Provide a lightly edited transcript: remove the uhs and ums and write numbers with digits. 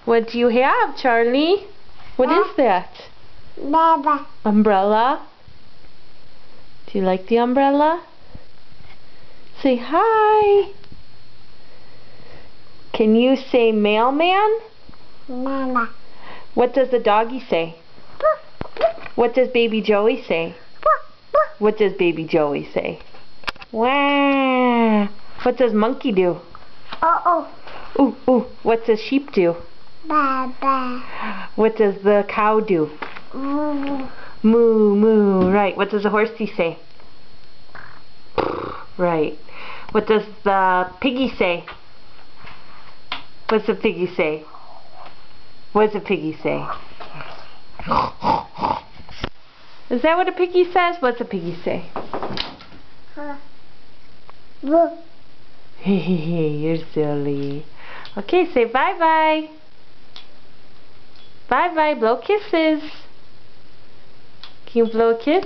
What do you have, Charlie? What is that? Umbrella. Do you like the umbrella? Say hi. Can you say mailman? Mama. What does the doggy say? What does baby Joey say? What does baby Joey say? Wah. What does monkey do? Oh. Ooh, ooh. What does sheep do? Ba. What does the cow do? Moo. Moo, moo. Right. What does the horsey say? Right. What does the piggy say? What's the piggy say? What does a piggy say? Is that what a piggy says? What's a piggy say? Hehehe, you're silly. Okay, say bye-bye. Bye-bye, blow kisses. Can you blow a kiss?